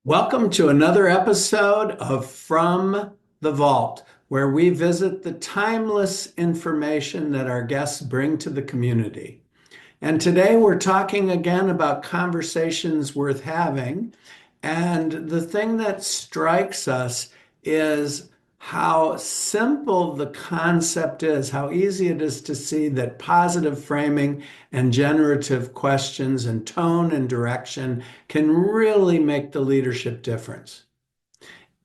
Welcome to another episode of From the Vault, where we visit the timeless information that our guests bring to the community. And today we're talking again about conversations worth having. And the thing that strikes us is how simple the concept is, how easy it is to see that positive framing and generative questions and tone and direction can really make the leadership difference.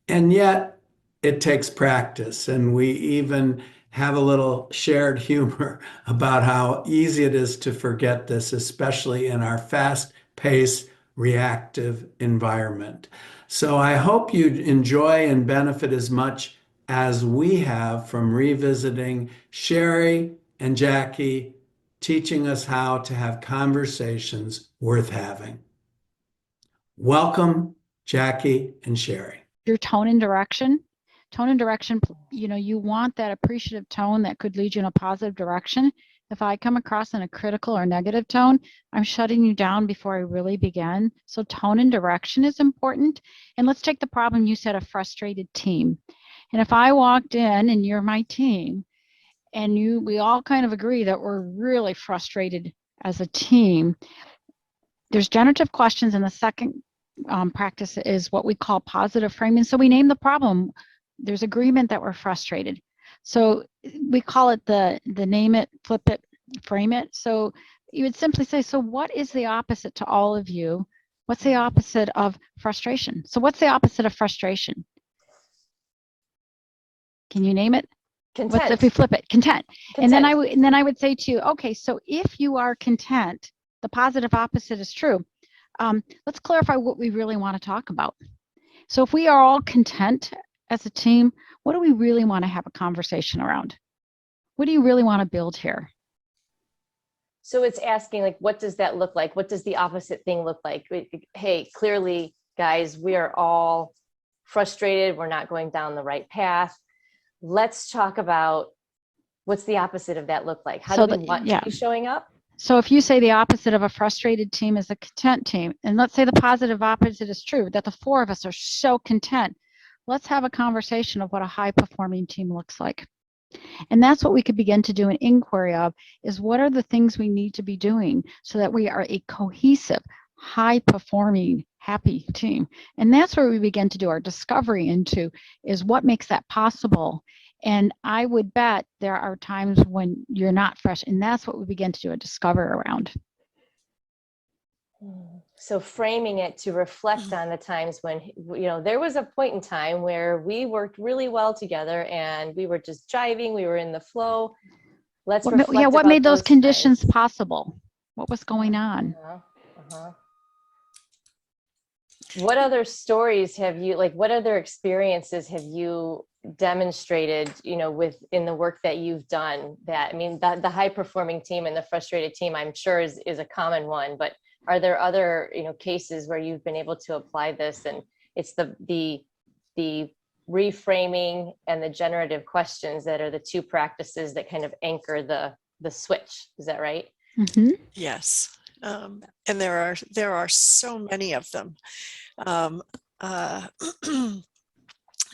And yet it takes practice. And we even have a little shared humor about how easy it is to forget this, especially in our fast-paced, reactive environment. So I hope you enjoy and benefit as much as we have from revisiting Cheri and Jackie teaching us how to have conversations worth having. Welcome, Jackie and Cheri. Your tone and direction. Tone and direction, you want that appreciative tone that could lead you in a positive direction. If I come across in a critical or negative tone, I'm shutting you down before I really begin. So tone and direction is important. And let's take the problem you said, a frustrated team. And if I walked in and you're my team and we all kind of agree that we're really frustrated as a team, there's generative questions, and the second practice is what we call positive framing. So we name the problem. There's agreement that we're frustrated. So we call it the name it, flip it, frame it. So you would simply say, so what is the opposite to all of you? What's the opposite of frustration? So what's the opposite of frustration? Can you name it? Content. What's if we flip it? Content. And then I would say to you, okay, so if you are content, the positive opposite is true. Let's clarify what we really want to talk about. So if we are all content as a team, what do we really want to have a conversation around? What do you really want to build here? So it's asking, like, what does that look like? What does the opposite thing look like? Hey, clearly, guys, we are all frustrated. We're not going down the right path. Let's talk about what's the opposite of that look like? How do we want to be showing up? So if you say the opposite of a frustrated team is a content team, and let's say the positive opposite is true, that the four of us are so content, let's have a conversation of what a high-performing team looks like. And that's what we could begin to do an inquiry of, is what are the things we need to be doing so that we are a cohesive, high-performing, happy team. And that's where we begin to do our discovery into, is what makes that possible. And I would bet there are times when you're not fresh, and that's what we begin to do a discover around. So framing it to reflect on the times when, there was a point in time where we worked really well together and we were just jiving, we were in the flow. Let's reflect. Yeah, what made those conditions possible? What was going on? What other stories have you, what other experiences have you demonstrated, in the work that you've done? That, I mean, the high performing team and the frustrated team, I'm sure is a common one, but are there other, cases where you've been able to apply this, and it's the reframing and the generative questions that are the two practices that kind of anchor the switch? Is that right? Mm-hmm. Yes. And there are so many of them.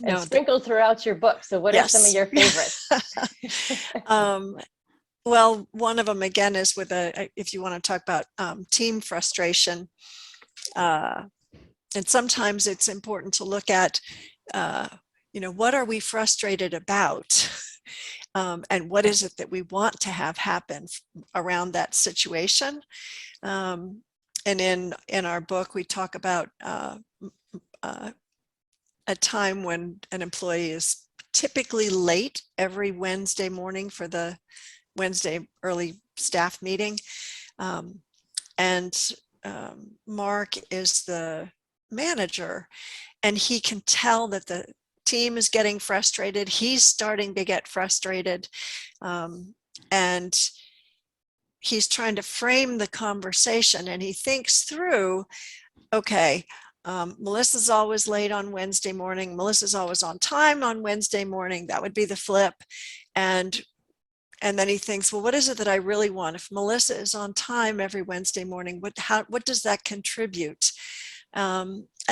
And sprinkled throughout your book. So what are some of your favorites? Well, one of them, again, is with if you want to talk about team frustration. And sometimes it's important to look at, what are we frustrated about? And what is it that we want to have happen around that situation? And in our book, we talk about a time when an employee is typically late every Wednesday morning for the Wednesday early staff meeting. Mark is the manager, and he can tell that the team is getting frustrated. He's starting to get frustrated. And he's trying to frame the conversation, and he thinks through, okay, Melissa's always late on Wednesday morning. Melissa's always on time on Wednesday morning. That would be the flip. And then he thinks, well, what is it that I really want? If Melissa is on time every Wednesday morning, what does that contribute?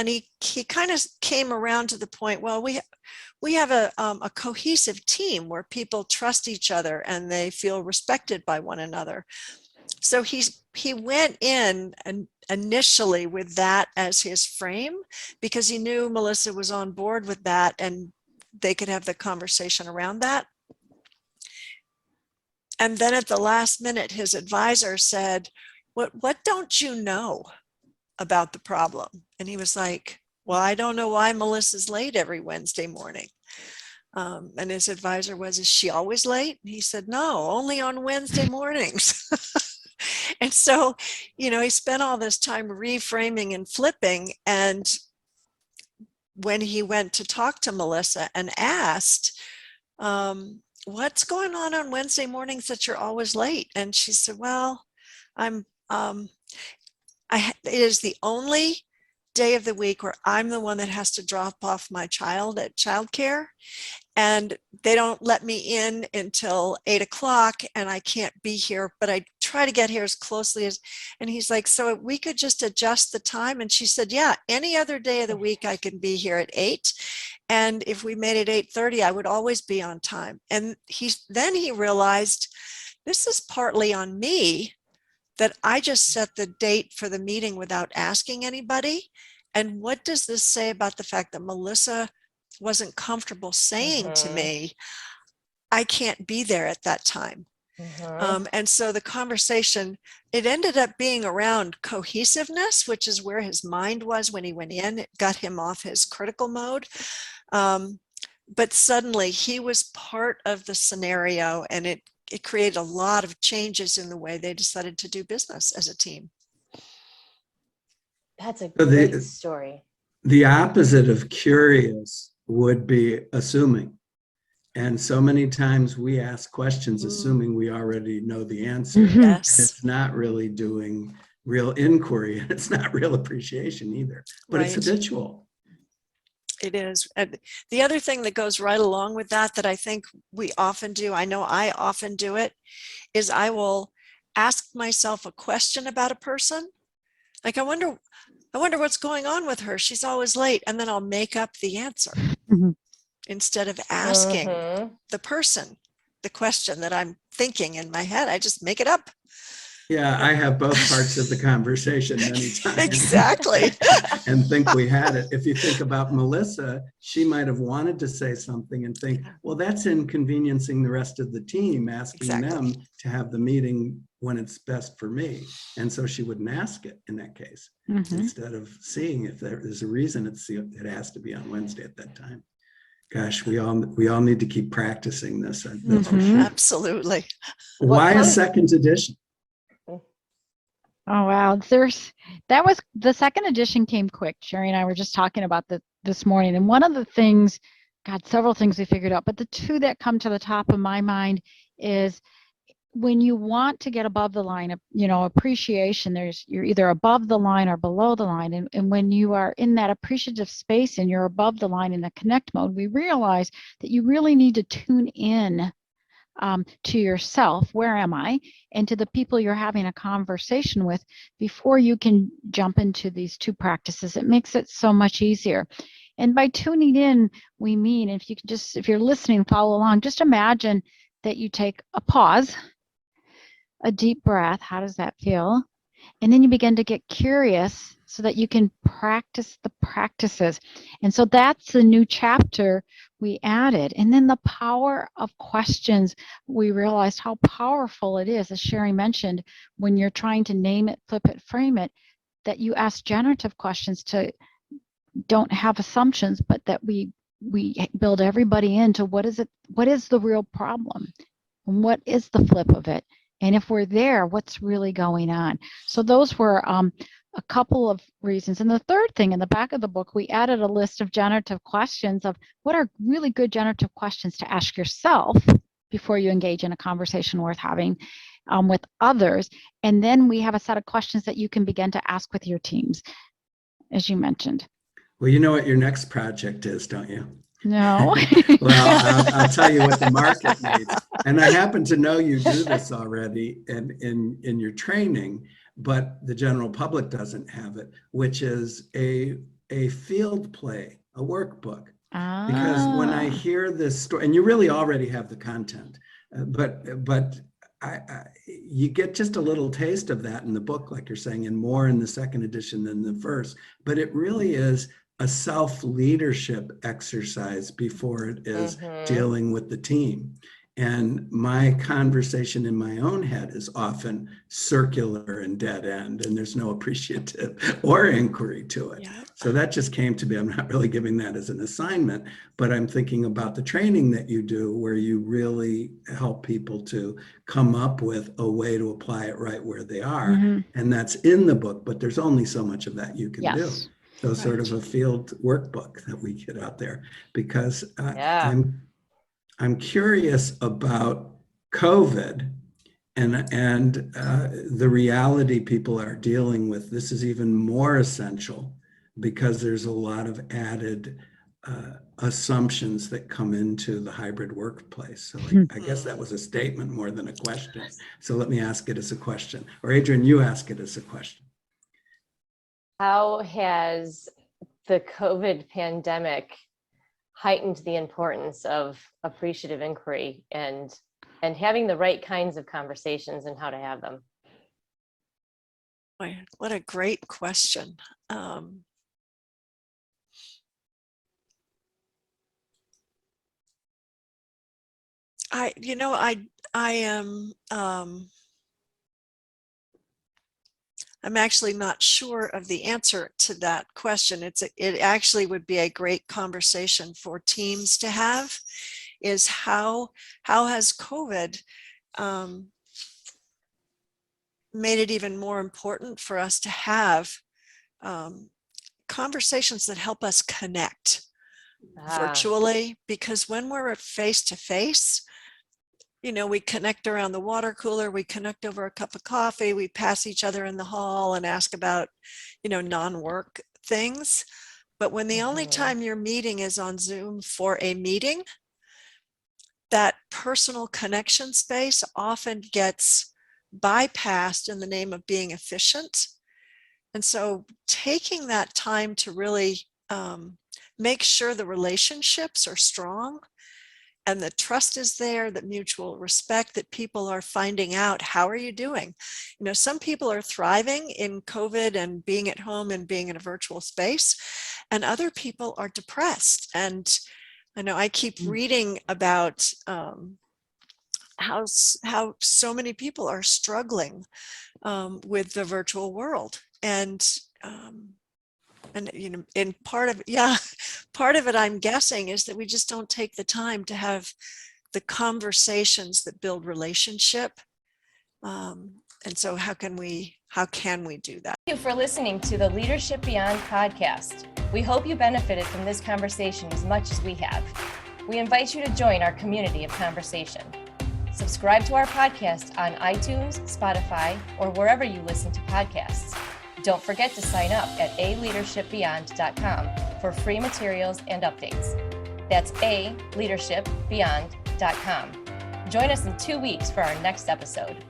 he kind of came around to the point, well, we have a cohesive team where people trust each other and they feel respected by one another. So he went in and initially with that as his frame, because he knew Melissa was on board with that and they could have the conversation around that. And then at the last minute, his advisor said, what don't you know about the problem? And he was like, well, I don't know why Melissa's late every Wednesday morning. And his advisor was, is she always late? And he said, no, only on Wednesday mornings. And so, he spent all this time reframing and flipping. And when he went to talk to Melissa and asked, what's going on Wednesday mornings that you're always late? And she said, well, it is the only day of the week where I'm the one that has to drop off my child at childcare, and they don't let me in until 8 o'clock, and I can't be here, but I try to get here as closely as, and he's like, so we could just adjust the time. And she said, yeah, any other day of the week I can be here at 8. And if we made it 8:30, I would always be on time. And then he realized this is partly on me, that I just set the date for the meeting without asking anybody. And what does this say about the fact that Melissa wasn't comfortable saying to me, I can't be there at that time? And so the conversation, it ended up being around cohesiveness, which is where his mind was when he went in. It got him off his critical mode. But suddenly he was part of the scenario, and it created a lot of changes in the way they decided to do business as a team. That's a great story. The opposite of curious would be assuming. And so many times we ask questions assuming we already know the answer. Yes. And it's not really doing real inquiry, and it's not real appreciation either, but it's habitual. It is. And the other thing that goes right along with that I think we often do, I know I often do it, is I will ask myself a question about a person. Like, I wonder what's going on with her. She's always late. And then I'll make up the answer instead of asking the person the question that I'm thinking in my head. I just make it up. Yeah, I have both parts of the conversation many times. Exactly. And think we had it. If you think about Melissa, she might have wanted to say something and think, well, that's inconveniencing the rest of the team, asking them to have the meeting when it's best for me. And so she wouldn't ask it in that case, instead of seeing if there's a reason it has to be on Wednesday at that time. Gosh, we all need to keep practicing this. That's for sure. Absolutely. Why a second edition? Oh, wow. The second edition came quick. Cheri and I were just talking about this morning. And one of the things, several things we figured out, but the two that come to the top of my mind is when you want to get above the line of, appreciation, you're either above the line or below the line. And when you are in that appreciative space and you're above the line in the connect mode, we realize that you really need to tune in to yourself, where am I, and to the people you're having a conversation with before you can jump into these two practices. It makes it so much easier. And by tuning in, we mean, if you're listening, follow along, just imagine that you take a pause, a deep breath. How does that feel? And then you begin to get curious so that you can practice the practices. And so that's the new chapter we added. And then the power of questions, we realized how powerful it is, as Cheri mentioned, when you're trying to name it, flip it, frame it, that you ask generative questions don't have assumptions, but that we build everybody into what is the real problem? And what is the flip of it? And if we're there, what's really going on? So those were a couple of reasons. And the third thing, in the back of the book, we added a list of generative questions of what are really good generative questions to ask yourself before you engage in a conversation worth having with others. And then we have a set of questions that you can begin to ask with your teams, as you mentioned. Well, you know what your next project is, don't you? No. Well, I'll tell you what the market needs. And I happen to know you do this already in your training, but the general public doesn't have it, which is a a field play, a workbook. Because when I Ah, hear this story, and you really already have the content, but you get just a little taste of that in the book, like you're saying, and more in the second edition than the first. But it really is a self-leadership exercise before it is dealing with the team. And my conversation in my own head is often circular and dead end, and there's no appreciative or inquiry to it. Yeah. So that just came to me. I'm not really giving that as an assignment, but I'm thinking about the training that you do where you really help people to come up with a way to apply it right where they are. mhm. And that's in the book, but there's only so much of that you can do. Yes. So sort Right. of a field workbook that we get out there, because Yeah. I'm curious about COVID and the reality people are dealing with. This is even more essential because there's a lot of added assumptions that come into the hybrid workplace. So I guess that was a statement more than a question. So let me ask it as a question. Or Adrienne, you ask it as a question. How has the COVID pandemic heightened the importance of appreciative inquiry and having the right kinds of conversations and how to have them? Boy, what a great question. I'm actually not sure of the answer to that question. It actually would be a great conversation for teams to have, is how has COVID made it even more important for us to have conversations that help us connect virtually, because when we're face to face, we connect around the water cooler, we connect over a cup of coffee, we pass each other in the hall and ask about, non-work things. But when the only time you're meeting is on Zoom for a meeting, that personal connection space often gets bypassed in the name of being efficient. And so taking that time to really make sure the relationships are strong and the trust is there, that mutual respect, that people are finding out, how are you doing? Some people are thriving in COVID and being at home and being in a virtual space, and other people are depressed. And I know I keep reading about how so many people are struggling with the virtual world. And in part of it, I'm guessing, is that we just don't take the time to have the conversations that build relationship. And so how can we do that? Thank you for listening to the Leadership Beyond podcast. We hope you benefited from this conversation as much as we have. We invite you to join our community of conversation. Subscribe to our podcast on iTunes, Spotify, or wherever you listen to podcasts. Don't forget to sign up at aleadershipbeyond.com for free materials and updates. That's aleadershipbeyond.com. Join us in 2 weeks for our next episode.